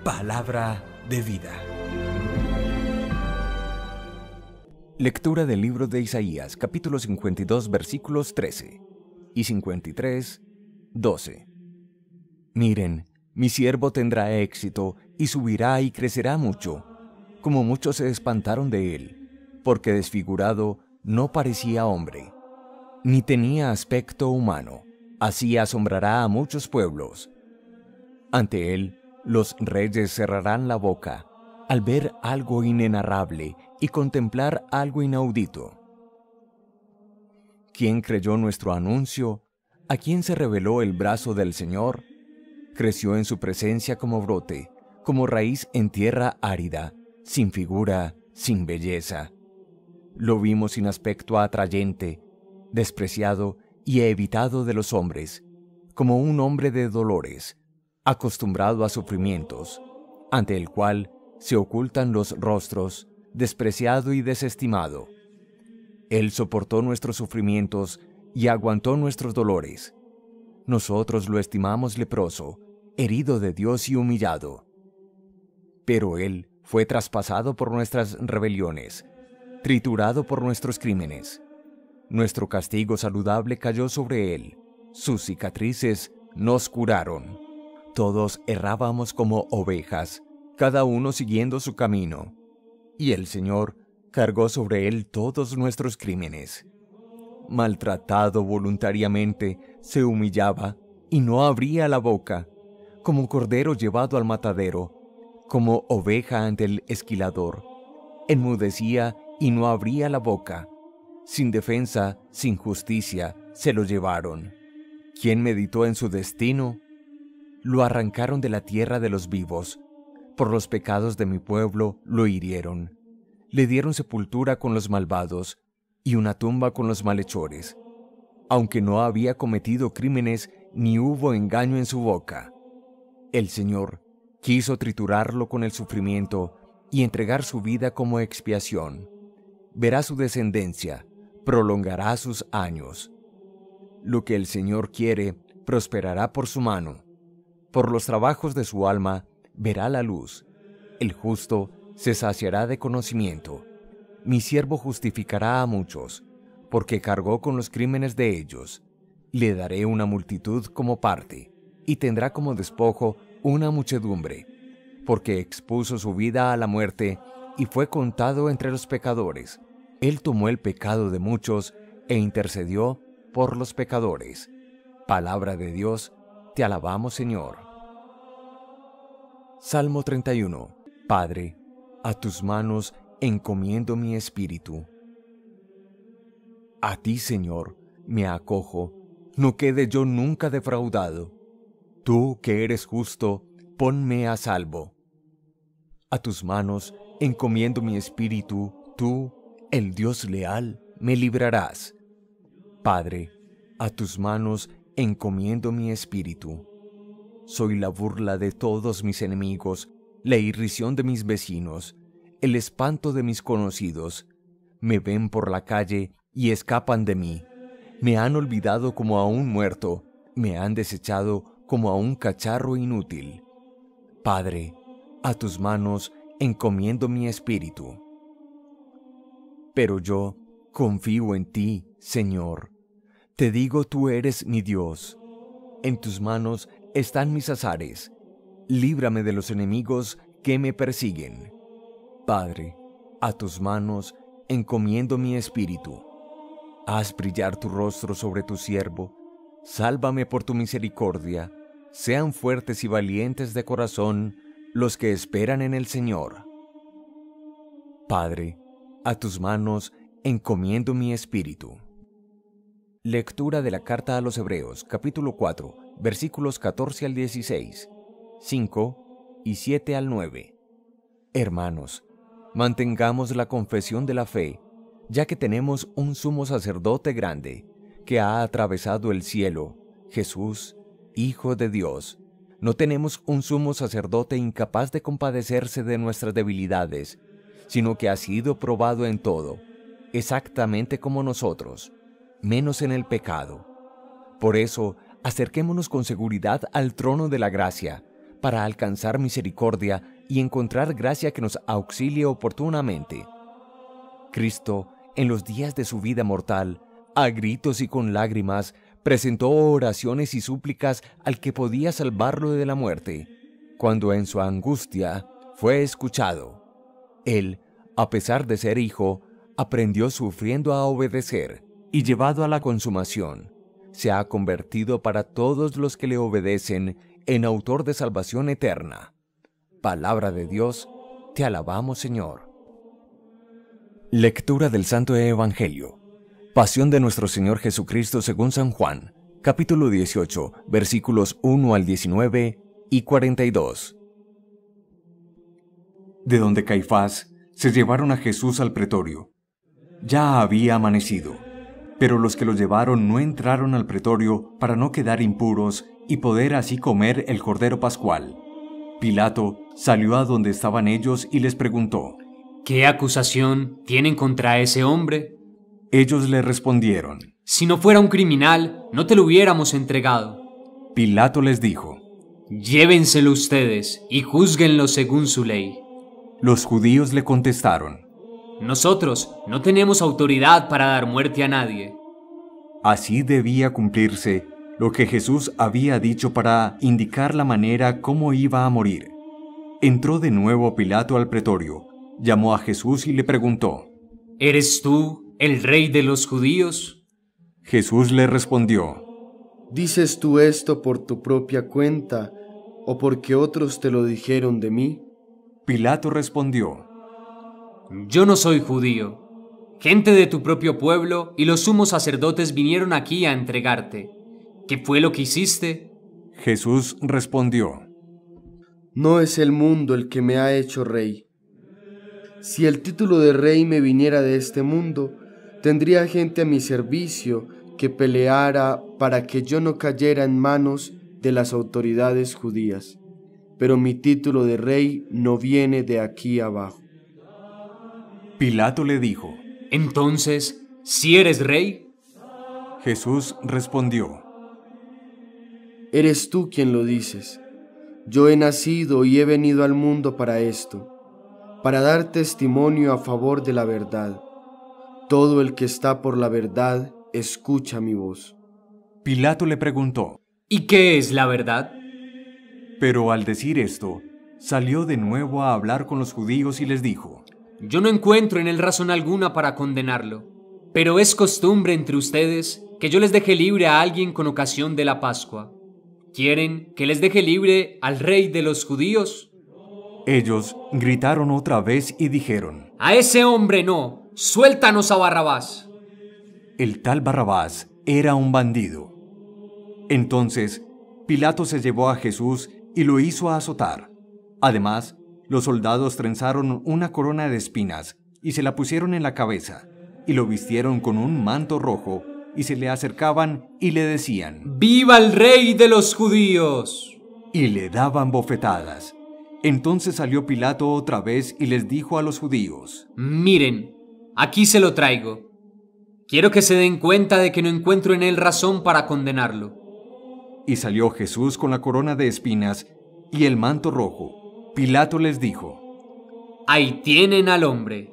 Palabra de vida. Lectura del libro de Isaías, capítulo 52, versículos 13 y 53, 12. Miren, mi siervo tendrá éxito y subirá y crecerá mucho, como muchos se espantaron de él, porque desfigurado no parecía hombre, ni tenía aspecto humano. Así asombrará a muchos pueblos. Ante él, los reyes cerrarán la boca al ver algo inenarrable y contemplar algo inaudito. ¿Quién creyó nuestro anuncio? ¿A quién se reveló el brazo del Señor? Creció en su presencia como brote, como raíz en tierra árida, sin figura, sin belleza. Lo vimos sin aspecto atrayente, despreciado y evitado de los hombres, como un hombre de dolores, acostumbrado a sufrimientos, ante el cual se ocultan los rostros, despreciado y desestimado. Él soportó nuestros sufrimientos y aguantó nuestros dolores. Nosotros lo estimamos leproso, herido de Dios y humillado. Pero Él fue traspasado por nuestras rebeliones, triturado por nuestros crímenes. Nuestro castigo saludable cayó sobre Él, sus cicatrices nos curaron. Todos errábamos como ovejas, cada uno siguiendo su camino, y el Señor cargó sobre Él todos nuestros crímenes. Maltratado voluntariamente, se humillaba y no abría la boca, como cordero llevado al matadero, como oveja ante el esquilador. Enmudecía y no abría la boca. Sin defensa, sin justicia, se lo llevaron. ¿Quién meditó en su destino? Lo arrancaron de la tierra de los vivos. Por los pecados de mi pueblo lo hirieron. Le dieron sepultura con los malvados y una tumba con los malhechores, aunque no había cometido crímenes ni hubo engaño en su boca. El Señor quiso triturarlo con el sufrimiento y entregar su vida como expiación. Verá su descendencia, prolongará sus años. Lo que el Señor quiere prosperará por su mano. Por los trabajos de su alma verá la luz. El justo se saciará de conocimiento. Mi siervo justificará a muchos, porque cargó con los crímenes de ellos. Le daré una multitud como parte, y tendrá como despojo una muchedumbre, porque expuso su vida a la muerte y fue contado entre los pecadores. Él tomó el pecado de muchos e intercedió por los pecadores. Palabra de Dios, te alabamos, Señor. Salmo 31. Padre, a tus manos encomiendo mi espíritu. A ti, Señor, me acojo, no quede yo nunca defraudado. Tú, que eres justo, ponme a salvo. A tus manos encomiendo mi espíritu, tú, el Dios leal, me librarás. Padre, a tus manos encomiendo mi espíritu. Soy la burla de todos mis enemigos, la irrisión de mis vecinos, el espanto de mis conocidos. Me ven por la calle y escapan de mí. Me han olvidado como a un muerto, me han desechado como a un cacharro inútil. Padre, a tus manos encomiendo mi espíritu. Pero yo confío en ti, Señor. Te digo, tú eres mi Dios. En tus manos están mis azares. Líbrame de los enemigos que me persiguen. Padre, a tus manos encomiendo mi espíritu. Haz brillar tu rostro sobre tu siervo. Sálvame por tu misericordia. Sean fuertes y valientes de corazón los que esperan en el Señor. Padre, a tus manos encomiendo mi espíritu. Lectura de la carta a los Hebreos, capítulo 4, versículos 14 al 16, 5 y 7 al 9. Hermanos, mantengamos la confesión de la fe, ya que tenemos un sumo sacerdote grande, que ha atravesado el cielo, Jesús, Hijo de Dios. No tenemos un sumo sacerdote incapaz de compadecerse de nuestras debilidades, sino que ha sido probado en todo, exactamente como nosotros, menos en el pecado. Por eso, acerquémonos con seguridad al trono de la gracia, para alcanzar misericordia y encontrar gracia que nos auxilie oportunamente. Cristo, en los días de su vida mortal, a gritos y con lágrimas, presentó oraciones y súplicas al que podía salvarlo de la muerte, cuando en su angustia fue escuchado. Él, a pesar de ser hijo, aprendió sufriendo a obedecer, y llevado a la consumación, se ha convertido para todos los que le obedecen en autor de salvación eterna. Palabra de Dios, te alabamos, Señor. Lectura del Santo Evangelio. Pasión de nuestro Señor Jesucristo según San Juan, capítulo 18, versículos 1 al 19 y 42. De donde Caifás se llevaron a Jesús al pretorio. Ya había amanecido, pero los que lo llevaron no entraron al pretorio para no quedar impuros y poder así comer el cordero pascual. Pilato salió a donde estaban ellos y les preguntó: ¿Qué acusación tienen contra ese hombre? Ellos le respondieron: Si no fuera un criminal, no te lo hubiéramos entregado. Pilato les dijo: Llévenselo ustedes y júzguenlo según su ley. Los judíos le contestaron: Nosotros no tenemos autoridad para dar muerte a nadie. Así debía cumplirse lo que Jesús había dicho para indicar la manera cómo iba a morir. Entró de nuevo Pilato al pretorio, llamó a Jesús y le preguntó: ¿Eres tú el rey de los judíos? Jesús le respondió: ¿Dices tú esto por tu propia cuenta o porque otros te lo dijeron de mí? Pilato respondió: Yo no soy judío. Gente de tu propio pueblo y los sumos sacerdotes vinieron aquí a entregarte. ¿Qué fue lo que hiciste? Jesús respondió: No es el mundo el que me ha hecho rey. Si el título de rey me viniera de este mundo, tendría gente a mi servicio que peleara para que yo no cayera en manos de las autoridades judías. Pero mi título de rey no viene de aquí abajo. Pilato le dijo: Entonces, ¿si eres rey? Jesús respondió: Eres tú quien lo dices. Yo he nacido y he venido al mundo para esto, para dar testimonio a favor de la verdad. Todo el que está por la verdad escucha mi voz. Pilato le preguntó: ¿Y qué es la verdad? Pero al decir esto, salió de nuevo a hablar con los judíos y les dijo: Yo no encuentro en él razón alguna para condenarlo, pero es costumbre entre ustedes que yo les deje libre a alguien con ocasión de la Pascua. ¿Quieren que les deje libre al rey de los judíos? Ellos gritaron otra vez y dijeron: A ese hombre no, suéltanos a Barrabás. El tal Barrabás era un bandido. Entonces, Pilato se llevó a Jesús y lo hizo azotar. Además, los soldados trenzaron una corona de espinas y se la pusieron en la cabeza, y lo vistieron con un manto rojo, y se le acercaban y le decían: ¡Viva el rey de los judíos! Y le daban bofetadas. Entonces salió Pilato otra vez y les dijo a los judíos: Miren, aquí se lo traigo. Quiero que se den cuenta de que no encuentro en él razón para condenarlo. Y salió Jesús con la corona de espinas y el manto rojo. Pilato les dijo: Ahí tienen al hombre.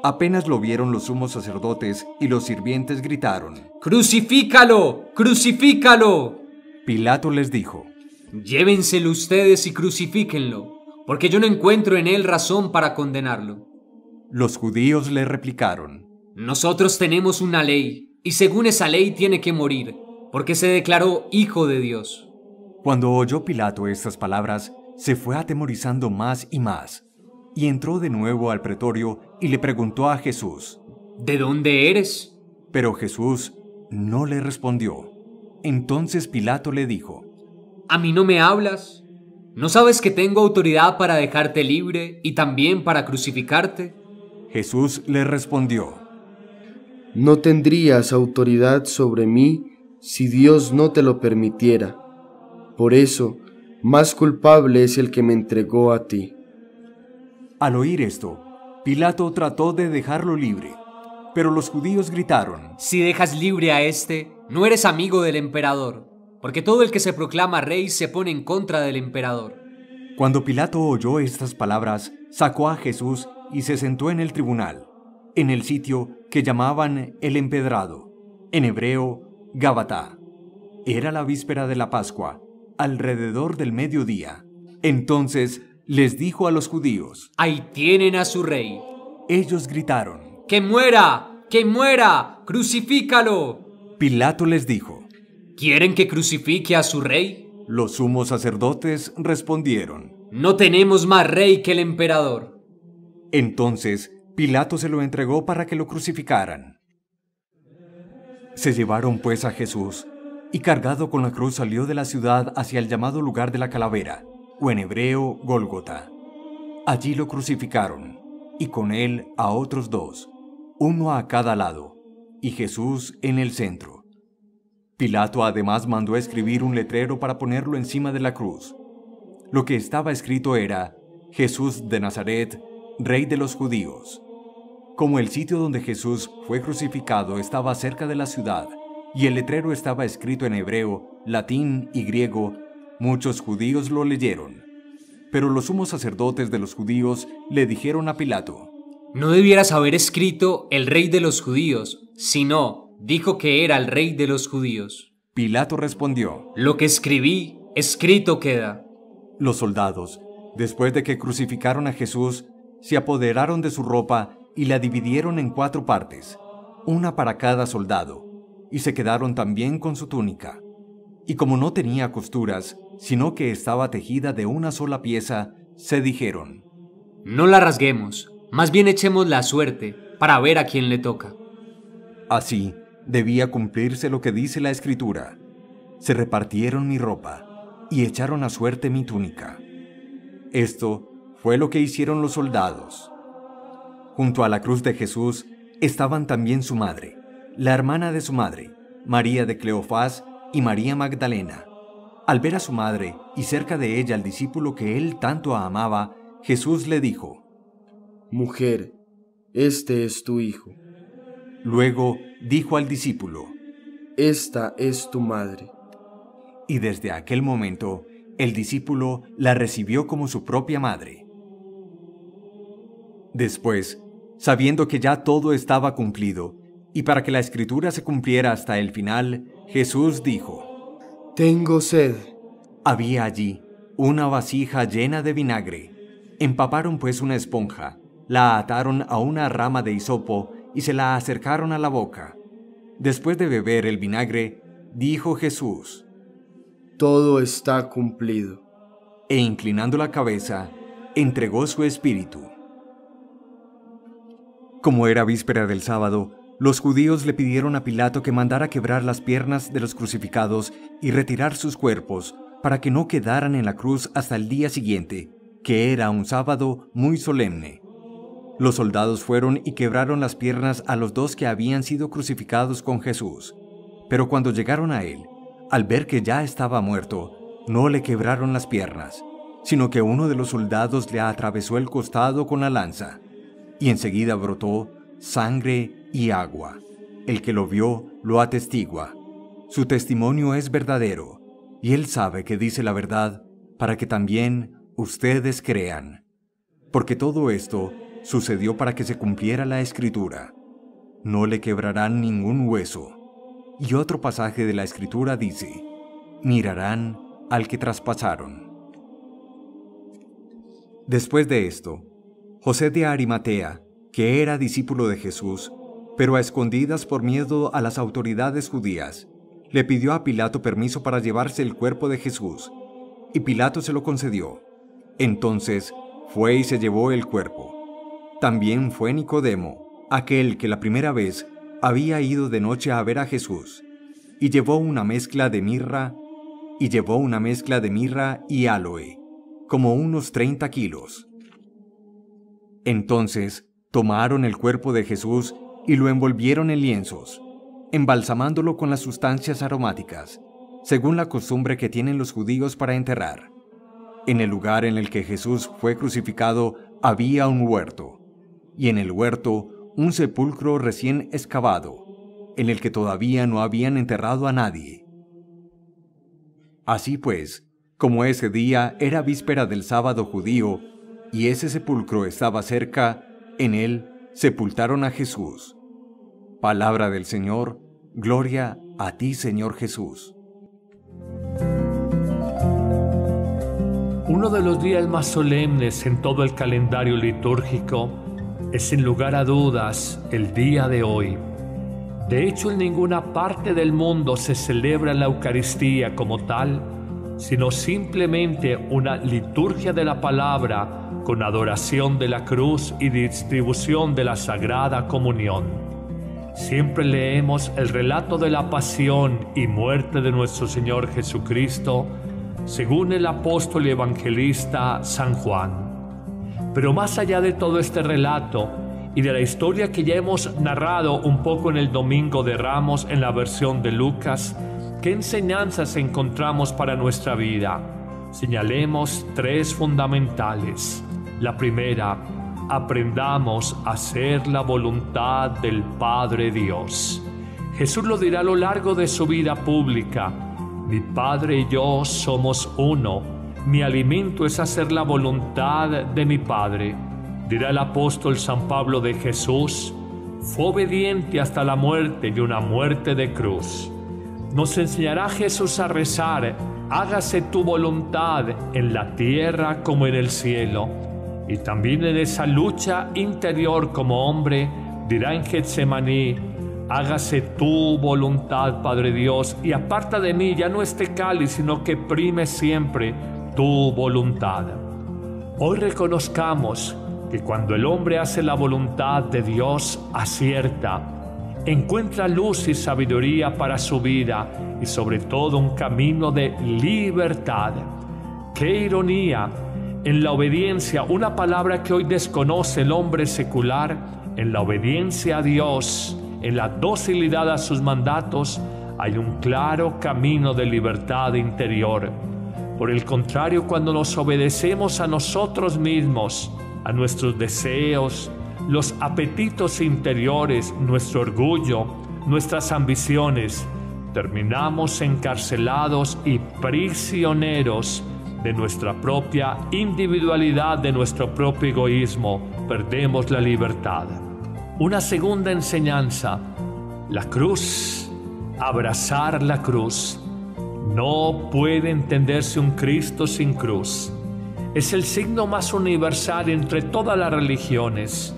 Apenas lo vieron los sumos sacerdotes y los sirvientes gritaron: ¡Crucifícalo! ¡Crucifícalo! Pilato les dijo: Llévenselo ustedes y crucifíquenlo, porque yo no encuentro en él razón para condenarlo. Los judíos le replicaron: Nosotros tenemos una ley, y según esa ley tiene que morir, porque se declaró hijo de Dios. Cuando oyó Pilato estas palabras, se fue atemorizando más y más, y entró de nuevo al pretorio y le preguntó a Jesús: ¿De dónde eres? Pero Jesús no le respondió. Entonces Pilato le dijo: ¿A mí no me hablas? ¿No sabes que tengo autoridad para dejarte libre y también para crucificarte? Jesús le respondió: No tendrías autoridad sobre mí si Dios no te lo permitiera. Por eso, más culpable es el que me entregó a ti. Al oír esto, Pilato trató de dejarlo libre, pero los judíos gritaron: Si dejas libre a este, no eres amigo del emperador, porque todo el que se proclama rey se pone en contra del emperador. Cuando Pilato oyó estas palabras, sacó a Jesús y se sentó en el tribunal, en el sitio que llamaban el Empedrado, en hebreo, Gábata. Era la víspera de la Pascua, alrededor del mediodía. Entonces les dijo a los judíos: Ahí tienen a su rey. Ellos gritaron: ¡Que muera! ¡Que muera! ¡Crucifícalo! Pilato les dijo: ¿Quieren que crucifique a su rey? Los sumos sacerdotes respondieron: No tenemos más rey que el emperador. Entonces Pilato se lo entregó para que lo crucificaran. Se llevaron pues a Jesús, y cargado con la cruz salió de la ciudad hacia el llamado lugar de la calavera, o en hebreo Gólgota. Allí lo crucificaron, y con él a otros dos, uno a cada lado, y Jesús en el centro. Pilato además mandó escribir un letrero para ponerlo encima de la cruz. Lo que estaba escrito era: Jesús de Nazaret, Rey de los Judíos. Como el sitio donde Jesús fue crucificado estaba cerca de la ciudad, y el letrero estaba escrito en hebreo, latín y griego, muchos judíos lo leyeron. Pero los sumos sacerdotes de los judíos le dijeron a Pilato: No debieras haber escrito el rey de los judíos, sino dijo que era el rey de los judíos. Pilato respondió: Lo que escribí, escrito queda. Los soldados, después de que crucificaron a Jesús, se apoderaron de su ropa y la dividieron en 4 partes, una para cada soldado, y se quedaron también con su túnica. Y como no tenía costuras, sino que estaba tejida de una sola pieza, se dijeron: No la rasguemos, más bien echemos la suerte para ver a quién le toca. Así debía cumplirse lo que dice la Escritura: se repartieron mi ropa y echaron a suerte mi túnica. Esto fue lo que hicieron los soldados. Junto a la cruz de Jesús estaban también su madre, la hermana de su madre, María de Cleofás y María Magdalena. Al ver a su madre y cerca de ella al discípulo que él tanto amaba, Jesús le dijo: Mujer, este es tu hijo. Luego dijo al discípulo: Esta es tu madre. Y desde aquel momento, el discípulo la recibió como su propia madre. Después, sabiendo que ya todo estaba cumplido, y para que la Escritura se cumpliera hasta el final, Jesús dijo: Tengo sed. Había allí una vasija llena de vinagre. Empaparon pues una esponja, la ataron a una rama de hisopo y se la acercaron a la boca. Después de beber el vinagre, dijo Jesús: Todo está cumplido. E inclinando la cabeza, entregó su espíritu. Como era víspera del sábado, los judíos le pidieron a Pilato que mandara quebrar las piernas de los crucificados y retirar sus cuerpos, para que no quedaran en la cruz hasta el día siguiente, que era un sábado muy solemne. Los soldados fueron y quebraron las piernas a los 2 que habían sido crucificados con Jesús. Pero cuando llegaron a él, al ver que ya estaba muerto, no le quebraron las piernas, sino que uno de los soldados le atravesó el costado con la lanza, y enseguida brotó sangre y agua. El que lo vio lo atestigua. Su testimonio es verdadero, y él sabe que dice la verdad, para que también ustedes crean. Porque todo esto sucedió para que se cumpliera la Escritura: no le quebrarán ningún hueso. Y otro pasaje de la Escritura dice: mirarán al que traspasaron. Después de esto, José de Arimatea, que era discípulo de Jesús, pero a escondidas por miedo a las autoridades judías, le pidió a Pilato permiso para llevarse el cuerpo de Jesús, y Pilato se lo concedió. Entonces fue y se llevó el cuerpo. También fue Nicodemo, aquel que la primera vez había ido de noche a ver a Jesús, y llevó una mezcla de mirra y áloe, como unos 30 kilos. Entonces tomaron el cuerpo de Jesús y lo envolvieron en lienzos, embalsamándolo con las sustancias aromáticas, según la costumbre que tienen los judíos para enterrar. En el lugar en el que Jesús fue crucificado había un huerto, y en el huerto un sepulcro recién excavado, en el que todavía no habían enterrado a nadie. Así pues, Como ese día era víspera del sábado judío, y ese sepulcro estaba cerca, en él sepultaron a Jesús. Palabra del Señor, gloria a ti, Señor Jesús. Uno de los días más solemnes en todo el calendario litúrgico es sin lugar a dudas el día de hoy. De hecho, en ninguna parte del mundo se celebra la Eucaristía como tal, sino simplemente una liturgia de la palabra con adoración de la cruz y distribución de la Sagrada Comunión. Siempre leemos el relato de la pasión y muerte de nuestro Señor Jesucristo, según el apóstol y evangelista San Juan. Pero más allá de todo este relato y de la historia que ya hemos narrado un poco en el Domingo de Ramos en la versión de Lucas, ¿qué enseñanzas encontramos para nuestra vida? Señalemos tres fundamentales. La primera, aprendamos a hacer la voluntad del Padre Dios. Jesús lo dirá a lo largo de su vida pública: mi Padre y yo somos uno, mi alimento es hacer la voluntad de mi Padre. Dirá el apóstol San Pablo de Jesús: fue obediente hasta la muerte y una muerte de cruz. Nos enseñará Jesús a rezar: hágase tu voluntad en la tierra como en el cielo. Y también en esa lucha interior como hombre, dirá en Getsemaní: hágase tu voluntad, Padre Dios, y aparta de mí ya no este cáliz, sino que prime siempre tu voluntad. Hoy reconozcamos que cuando el hombre hace la voluntad de Dios, acierta, encuentra luz y sabiduría para su vida y sobre todo un camino de libertad. ¡Qué ironía! En la obediencia, una palabra que hoy desconoce el hombre secular, en la obediencia a Dios, en la docilidad a sus mandatos, hay un claro camino de libertad interior. Por el contrario, cuando nos obedecemos a nosotros mismos, a nuestros deseos, los apetitos interiores, nuestro orgullo, nuestras ambiciones, terminamos encarcelados y prisioneros de nuestra propia individualidad, de nuestro propio egoísmo. Perdemos la libertad. Una segunda enseñanza: la cruz, abrazar la cruz. No puede entenderse un Cristo sin cruz. Es el signo más universal entre todas las religiones.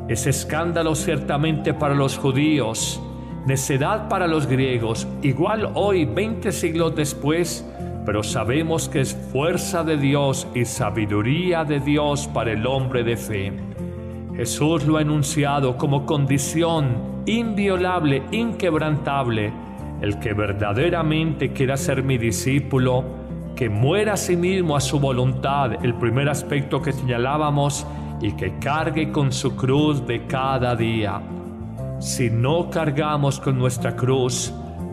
Es escándalo ciertamente para los judíos, necedad para los griegos, igual hoy, 20 siglos después, pero sabemos que es fuerza de Dios y sabiduría de Dios para el hombre de fe. Jesús lo ha enunciado como condición inviolable, inquebrantable. El que verdaderamente quiera ser mi discípulo, que muera a sí mismo a su voluntad, el primer aspecto que señalábamos, y que cargue con su cruz de cada día. Si no cargamos con nuestra cruz,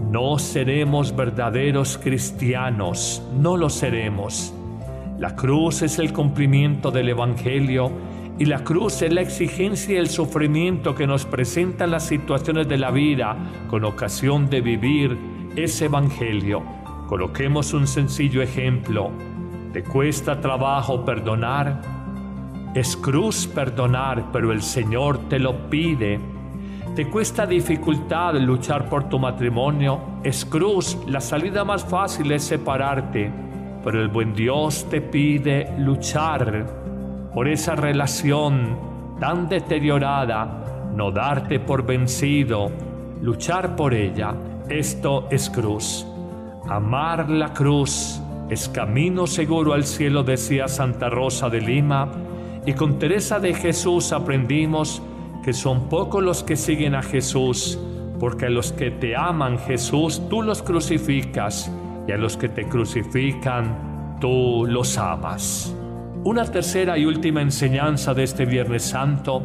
no seremos verdaderos cristianos, no lo seremos. La cruz es el cumplimiento del Evangelio y la cruz es la exigencia y el sufrimiento que nos presentan las situaciones de la vida con ocasión de vivir ese Evangelio. Coloquemos un sencillo ejemplo. ¿Te cuesta trabajo perdonar? Es cruz perdonar, pero el Señor te lo pide. ¿Te cuesta dificultad luchar por tu matrimonio? Es cruz, la salida más fácil es separarte, pero el buen Dios te pide luchar por esa relación tan deteriorada, no darte por vencido, luchar por ella. Esto es cruz. Amar la cruz es camino seguro al cielo, decía Santa Rosa de Lima, y con Teresa de Jesús aprendimos que son pocos los que siguen a Jesús, porque a los que te aman, Jesús, tú los crucificas, y a los que te crucifican, tú los amas. Una tercera y última enseñanza de este Viernes Santo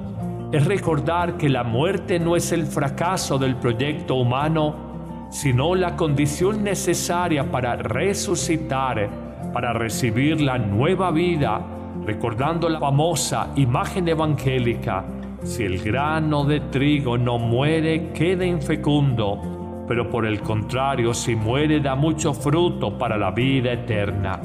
es recordar que la muerte no es el fracaso del proyecto humano, sino la condición necesaria para resucitar, para recibir la nueva vida, recordando la famosa imagen evangélica: si el grano de trigo no muere, queda infecundo, pero por el contrario, si muere, da mucho fruto para la vida eterna.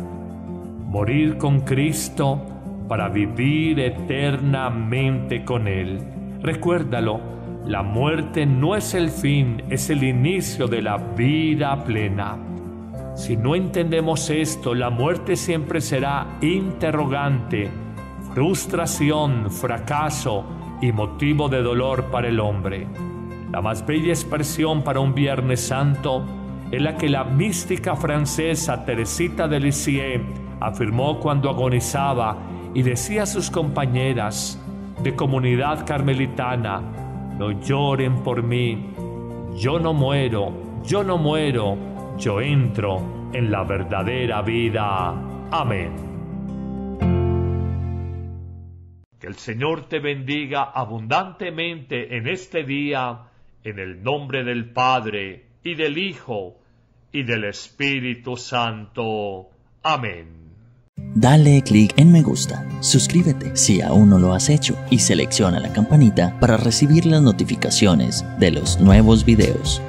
morir con Cristo para vivir eternamente con Él. Recuérdalo, la muerte no es el fin, es el inicio de la vida plena. Si no entendemos esto, la muerte siempre será interrogante, frustración, fracaso y motivo de dolor para el hombre. La más bella expresión para un Viernes Santo es la que la mística francesa Teresita de Lisieux afirmó cuando agonizaba y decía a sus compañeras de comunidad carmelitana: no lloren por mí, yo no muero, yo no muero, yo entro en la verdadera vida. Amén. Que el Señor te bendiga abundantemente en este día, en el nombre del Padre, y del Hijo, y del Espíritu Santo. Amén. Dale clic en me gusta, suscríbete si aún no lo has hecho y selecciona la campanita para recibir las notificaciones de los nuevos videos.